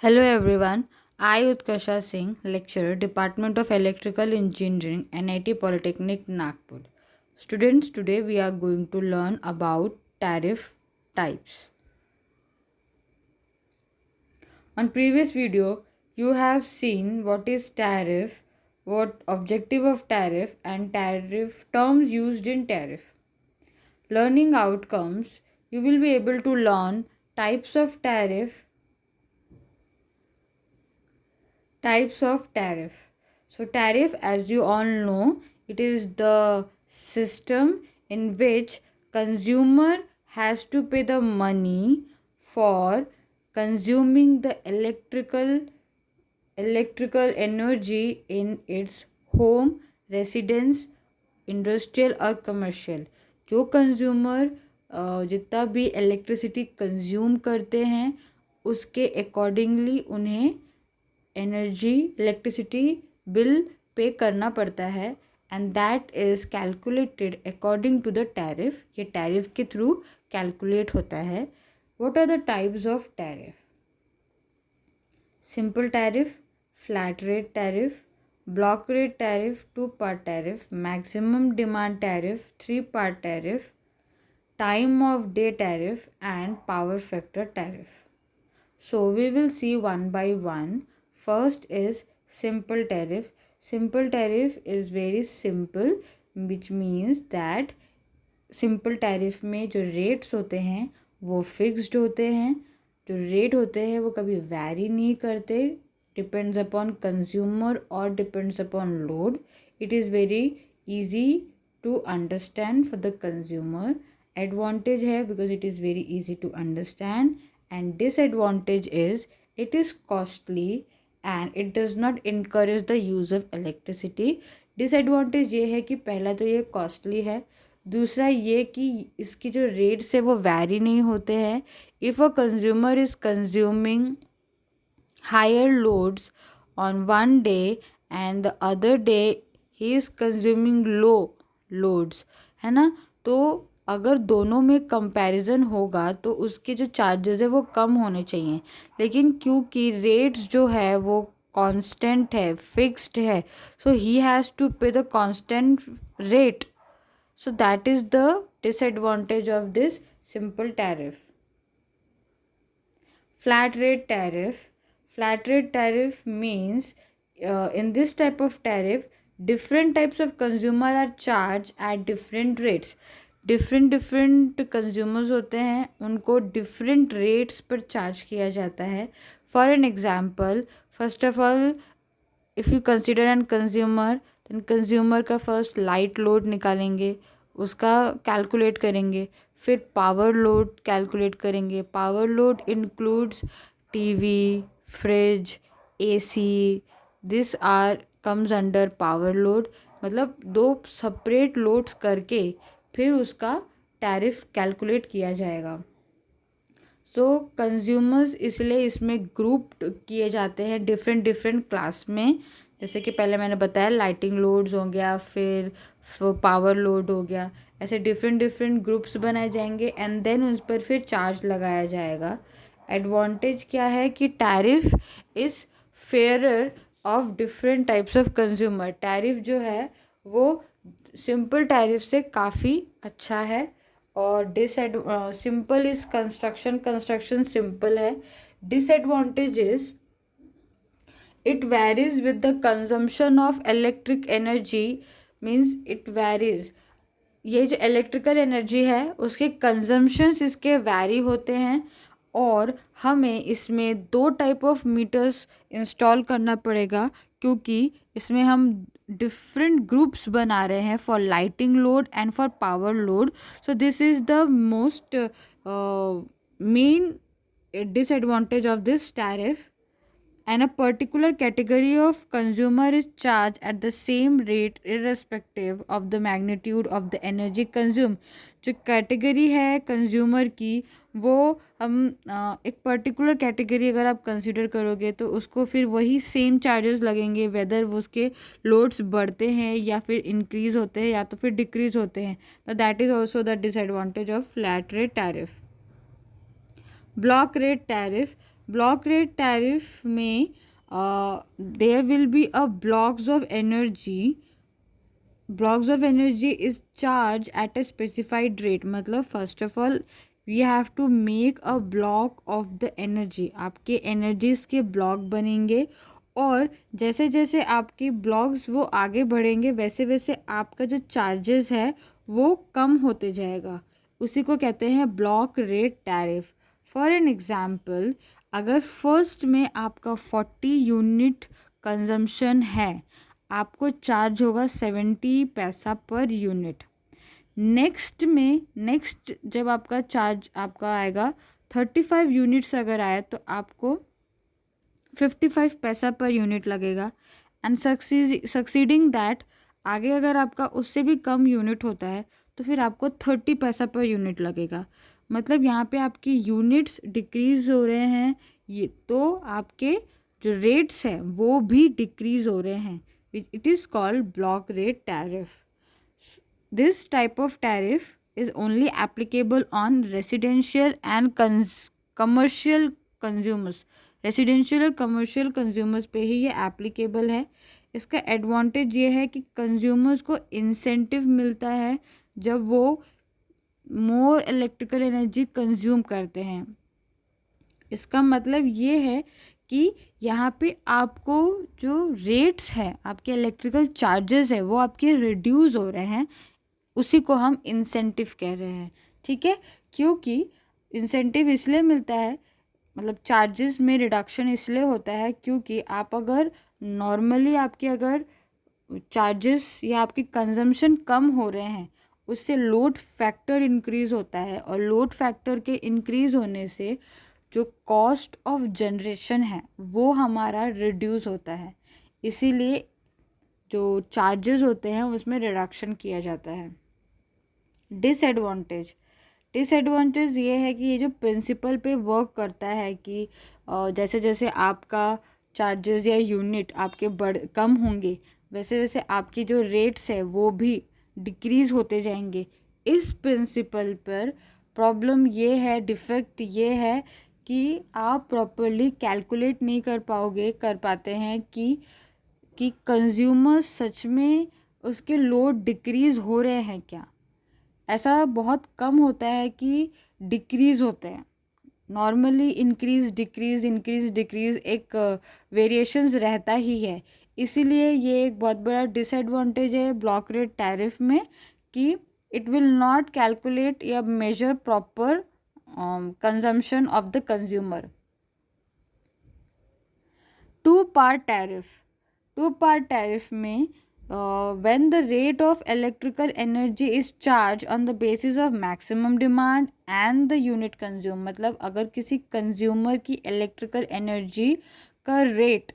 Hello everyone, I Utkarsha Singh, lecturer, Department of Electrical Engineering, NIT Polytechnic, Nagpur. Students, today we are going to learn about tariff types. On previous video, you have seen what is tariff, what objective of tariff and tariff terms used in tariff. Learning outcomes, you will be able to learn types of tariff. Types of tariff. So, tariff, as you all know, it is the system in which consumer has to pay the money for consuming the electrical energy in its home, residence, industrial और commercial. जो consumer जितना भी electricity consume करते हैं उसके accordingly उन्हें energy electricity bill pay करना पड़ता है and that is calculated according to the tariff. ये टैरिफ के थ्रू कैलकुलेट होता है. What are the types of tariff? Simple tariff, flat rate tariff, block rate tariff, 2-part tariff, maximum demand tariff, 3-part tariff, time of day tariff and power factor tariff. So we will see one by one. First is simple tariff. Simple tariff is very simple, which means that simple tariff में जो rates होते हैं वो fixed होते हैं. जो rate होते हैं वो कभी वैरी नहीं करते. डिपेंड्स अपॉन कंज्यूमर और depends upon load. It is very easy to understand for the consumer. Advantage है because it is very easy to understand and disadvantage is it is costly and it does not encourage the use of electricity. Disadvantage ये है कि पहला तो ये costly है. दूसरा ये कि इसकी जो रेट्स है वो वैरी नहीं होते हैं. If a consumer is consuming higher loads on one day and the other day he is consuming low loads, है ना, तो अगर दोनों में कंपैरिजन होगा तो उसके जो चार्जेस है वो कम होने चाहिए. लेकिन क्योंकि रेट्स जो है वो कांस्टेंट है, फिक्स्ड है, सो he has to pay the constant rate. So that is the disadvantage of this simple tariff. Flat rate tariff. Flat rate tariff means in this type of tariff, different types of consumer are charged at different rates. different consumers होते हैं, उनको different rates पर charge किया जाता है. For an example, first of all, if you consider an consumer, then consumer का first light load निकालेंगे, उसका कैलकुलेट करेंगे. फिर पावर लोड कैलकुलेट करेंगे. Power load includes TV, fridge, AC. This are comes under power load. मतलब दो separate loads करके फिर उसका टैरिफ कैलकुलेट किया जाएगा. सो कंज्यूमर्स इसलिए इसमें ग्रुप किए जाते हैं डिफरेंट क्लास में. जैसे कि पहले मैंने बताया लाइटिंग लोड्स हो गया, फिर पावर लोड हो गया. ऐसे डिफरेंट ग्रुप्स बनाए जाएंगे एंड देन उस पर फिर चार्ज लगाया जाएगा. एडवांटेज क्या है कि tariff is fairer of different types of consumer. Tariff जो है वो सिंपल टैरिफ से काफ़ी अच्छा है. और सिंपल इज कंस्ट्रक्शन सिंपल है. Disadvantage is it varies with the consumption of electric energy. Means it varies. ये जो इलेक्ट्रिकल एनर्जी है उसके कंजम्पशंस इसके वैरी होते हैं. और हमें इसमें 2 टाइप ऑफ मीटर्स इंस्टॉल करना पड़ेगा क्योंकि इसमें हम डिफरेंट ग्रुप्स बना रहे हैं for lighting load and for power load. So this is the most main disadvantage of this tariff. And a particular category of consumer is charged at the same rate irrespective of the magnitude of the energy consumed. जो category है consumer की वो हम एक particular category अगर आप consider करोगे तो उसको फिर वही सेम चार्जेस लगेंगे वेदर वो उसके लोड्स बढ़ते हैं या फिर इंक्रीज़ होते हैं या तो फिर डिक्रीज़ होते हैं. तो that is also the disadvantage of flat rate tariff. Block rate tariff. Block rate tariff में there will be a blocks of energy is charged at a specified rate. मतलब first of all we have to make a block of the energy. आपके energies के block बनेंगे और जैसे जैसे आपके blocks वो आगे बढ़ेंगे वैसे वैसे आपका जो चार्जेस है वो कम होते जाएगा. उसी को कहते हैं block rate tariff. For an example, अगर फर्स्ट में आपका 40 यूनिट कंजम्पशन है, आपको चार्ज होगा 70 पैसा पर यूनिट. नेक्स्ट जब आपका चार्ज आपका आएगा 35 यूनिट्स अगर आए तो आपको 55 पैसा पर यूनिट लगेगा. एंड सक्सीडिंग दैट, आगे अगर आपका उससे भी कम यूनिट होता है तो फिर आपको 30 पैसा पर यूनिट लगेगा. मतलब यहाँ पे आपकी यूनिट्स डिक्रीज़ हो रहे हैं, ये तो आपके जो रेट्स हैं वो भी डिक्रीज़ हो रहे हैं. It is called block rate tariff. This type of tariff is only applicable on residential and commercial consumers. Residential और कमर्शियल कंज्यूमर्स पे ही ये एप्लीकेबल है. इसका एडवांटेज ये है कि कंज्यूमर्स को इंसेंटिव मिलता है जब वो मोर इलेक्ट्रिकल एनर्जी कंज्यूम करते हैं. इसका मतलब ये है कि यहाँ पे आपको जो रेट्स हैं, आपके इलेक्ट्रिकल चार्जेस है वो आपके रिड्यूस हो रहे हैं. उसी को हम इंसेंटिव कह रहे हैं. ठीक है, क्योंकि इंसेंटिव इसलिए मिलता है, मतलब चार्जेस में रिडक्शन इसलिए होता है क्योंकि आप अगर नॉर्मली आपके अगर चार्जेस या आपकी कंजम्पशन कम हो रहे हैं उससे लोड फैक्टर इंक्रीज़ होता है और लोड फैक्टर के इंक्रीज़ होने से जो कॉस्ट ऑफ जनरेशन है वो हमारा रिड्यूस होता है. इसीलिए जो चार्जेस होते हैं उसमें रिडक्शन किया जाता है. डिसएडवांटेज ये है कि ये जो प्रिंसिपल पे वर्क करता है कि जैसे जैसे आपका चार्जेस या यूनिट आपके कम होंगे वैसे वैसे आपकी जो रेट्स है वो भी डिक्रीज़ होते जाएंगे. इस प्रिंसिपल पर प्रॉब्लम ये है, डिफेक्ट ये है कि आप प्रॉपरली कैलकुलेट नहीं कर पाते हैं कि कंज्यूमर सच में उसके लोड डिक्रीज़ हो रहे हैं क्या. ऐसा बहुत कम होता है कि डिक्रीज़ होते हैं. नॉर्मली इंक्रीज़ डिक्रीज़ एक वेरिएशंस रहता ही है. इसीलिए ये एक बहुत बड़ा डिसएडवांटेज है ब्लॉक रेट टैरिफ में कि इट विल नॉट कैलकुलेट या measure proper consumption of the consumer. Two part tariff में when the rate of electrical energy is charged on the basis of maximum demand and the unit consumed. मतलब अगर किसी consumer की electrical energy का rate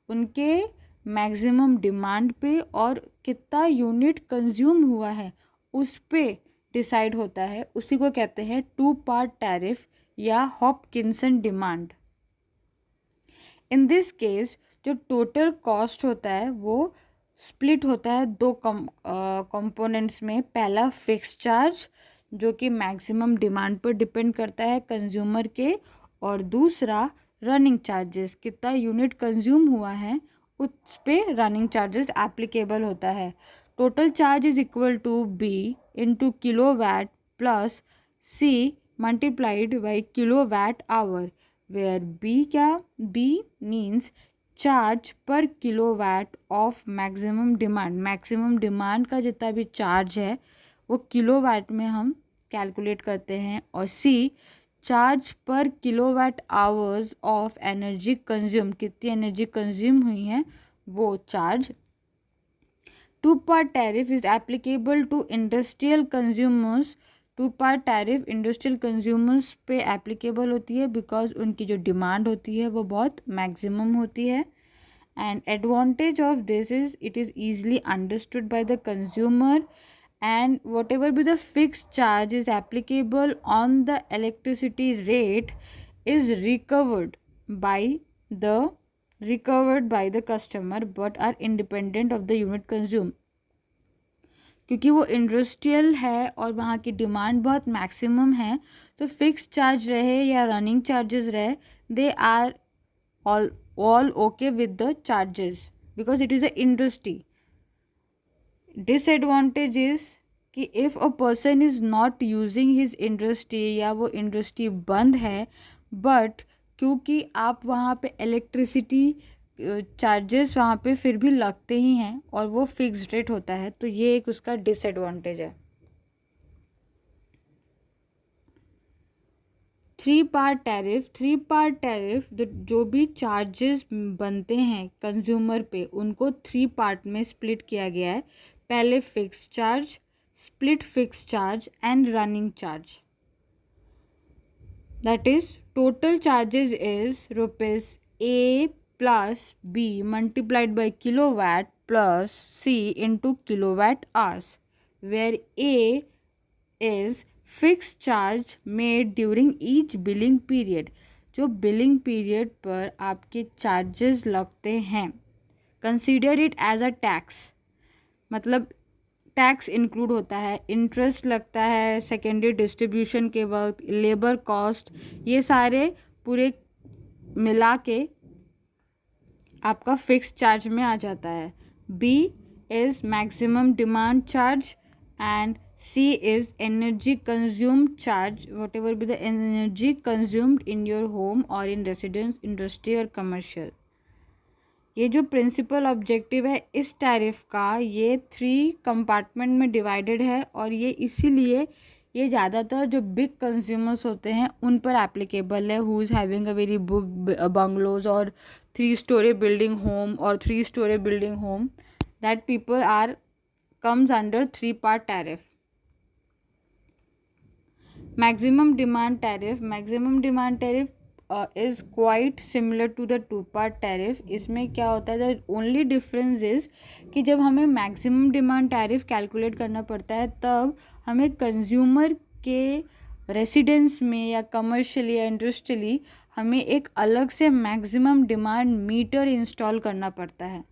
उनके maximum demand पे और कितना यूनिट कंज्यूम हुआ है उस पे डिसाइड होता है. उसी को कहते हैं टू पार्ट टैरिफ या Hopkinson demand. In this case जो टोटल कॉस्ट होता है वो स्प्लिट होता है दो कंपोनेंट्स में. पहला फिक्स चार्ज जो कि मैक्सिमम डिमांड पर डिपेंड करता है कंज्यूमर के, और दूसरा रनिंग चार्जेस, कितना यूनिट कंज्यूम हुआ है उस पे रनिंग चार्जेस एप्लीकेबल होता है. Total charge is equal to B into kilowatt plus C multiplied by kilowatt hour, where B means charge per kilowatt of maximum demand का जितना भी चार्ज है वो किलोवाट में हम कैलकुलेट करते हैं, और C charge per kilowatt hours of energy consume, कितनी एनर्जी कंज्यूम हुई है वो charge. Two part tariff is applicable to industrial consumers. Two part tariff industrial consumers पे एप्लीकेबल होती है बिकॉज उनकी जो डिमांड होती है वो बहुत मैक्सिमम होती है. And advantage of this is it is easily understood by the consumer, and whatever be the fixed charge is applicable on the electricity rate is recovered by the customer but are independent of the unit consumed. क्योंकि वो industrial है और वहाँ की demand बहुत maximum है, तो fix charge रहे या रनिंग चार्जेस रहे, they are all okay with the charges because it is a industry. Disadvantage is कि if a person is not using his industry या वो industry बंद है, but क्योंकि आप वहाँ पे इलेक्ट्रिसिटी चार्जेस वहाँ पे फिर भी लगते ही हैं और वो फिक्स्ड रेट होता है, तो ये एक उसका डिसएडवांटेज है. 3-part tariff. 3-part टैरिफ जो भी चार्जेस बनते हैं कंज्यूमर पे, उनको 3 पार्ट में स्प्लिट किया गया है. पहले fix charge, split fix charge and running charge. That is total charges is rupees A plus B multiplied by kilowatt plus C into kilowatt hours, where A is fixed charge made during each billing period. जो billing period पर आपके charges लगते हैं, consider it as a tax. मतलब tax include होता है, interest लगता है सेकेंडरी डिस्ट्रीब्यूशन के वक्त, लेबर कॉस्ट, ये सारे पूरे मिला के आपका फिक्स चार्ज में आ जाता है. B is maximum demand charge and C is energy consumed charge, whatever be the energy consumed in your home or in residence, industry or commercial. ये जो प्रिंसिपल ऑब्जेक्टिव है इस टैरिफ का, ये 3 कंपार्टमेंट में डिवाइडेड है और ये इसीलिए ये ज़्यादातर जो बिग कंज्यूमर्स होते हैं उन पर एप्लीकेबल है, who is having a very big bungalows और 3 story बिल्डिंग होम और 3 story building home, that people are comes under 3-part tariff. Maximum demand tariff. Maximum demand tariff is quite similar to the 2-part tariff. इसमें क्या होता है, the only difference is कि जब हमें maximum demand tariff calculate करना पड़ता है तब हमें consumer के रेसिडेंस में या कमर्शियली या इंडस्ट्रियली हमें एक अलग से मैक्सिमम डिमांड मीटर इंस्टॉल करना पड़ता है.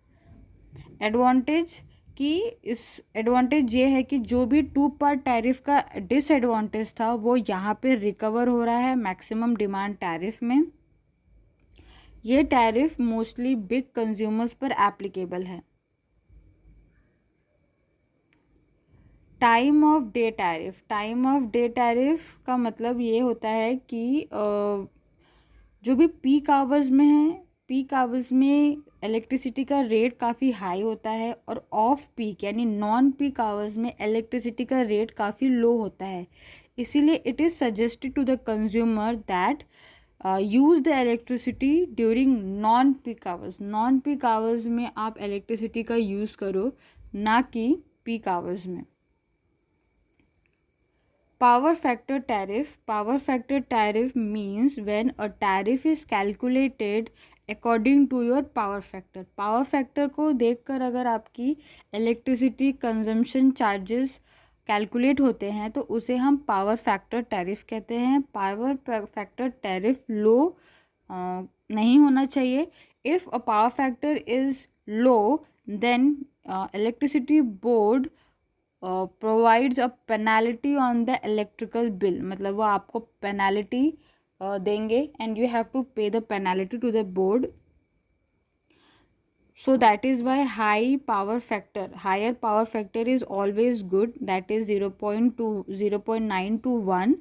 एडवांटेज कि इस एडवांटेज ये है कि जो भी 2-part टैरिफ का डिसएडवांटेज था वो यहाँ पे रिकवर हो रहा है मैक्सिमम डिमांड टैरिफ में. ये टैरिफ मोस्टली बिग कंज्यूमर्स पर एप्लीकेबल है. Time of day tariff. Time of day tariff का मतलब ये होता है कि जो भी पीक आवर्स में है, पीक आवर्स में इलेक्ट्रिसिटी का रेट काफ़ी हाई होता है और ऑफ पीक यानी नॉन पीक आवर्स में इलेक्ट्रिसिटी का रेट काफ़ी लो होता है. इसीलिए it is suggested to the consumer that use the electricity during non peak hours. Non peak hours में आप इलेक्ट्रिसिटी का यूज़ करो, ना कि पीक आवर्स में. Power factor tariff. Power factor tariff means when a tariff is calculated according to your power factor. Power factor को देखकर अगर आपकी इलेक्ट्रिसिटी कंजम्पशन चार्जेस कैलकुलेट होते हैं तो उसे हम पावर फैक्टर टैरिफ कहते हैं. पावर फैक्टर टैरिफ लो नहीं होना चाहिए. If a power factor is low then electricity board provides a penalty on the electrical bill. मतलब वो आपको पेनल्टी देंगे and you have to pay the penalty to the board. So that is why high power factor, higher power factor is always good, that is 0.2, 0.9 to 1.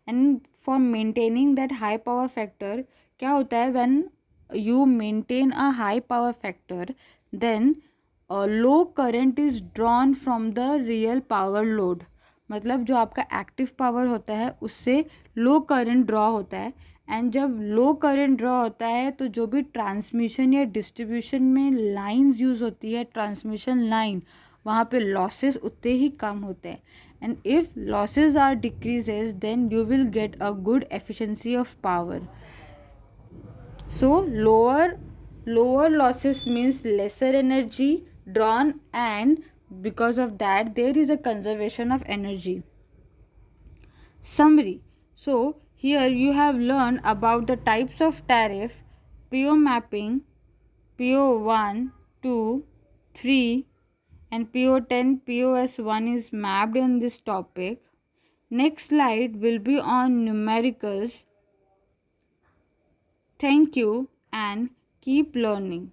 And for maintaining that high power factor, क्या होता है, when you maintain a high power factor then a low current is drawn from the real power load. मतलब जो आपका active power होता है उससे लो current draw होता है. एंड जब लो करंट ड्रॉ होता है तो जो भी ट्रांसमिशन या डिस्ट्रीब्यूशन में लाइंस यूज़ होती है, ट्रांसमिशन लाइन, वहाँ पे लॉसेस उतने ही कम होते हैं. And if losses are decreases then you will get a good efficiency of power. So lower losses means lesser energy drawn, and because of that there is a conservation of energy. Summary. So here you have learned about the types of tariff, PO mapping, PO 1, 2, 3 and PO10 POS1 is mapped on this topic. Next slide will be on numericals. Thank you and keep learning.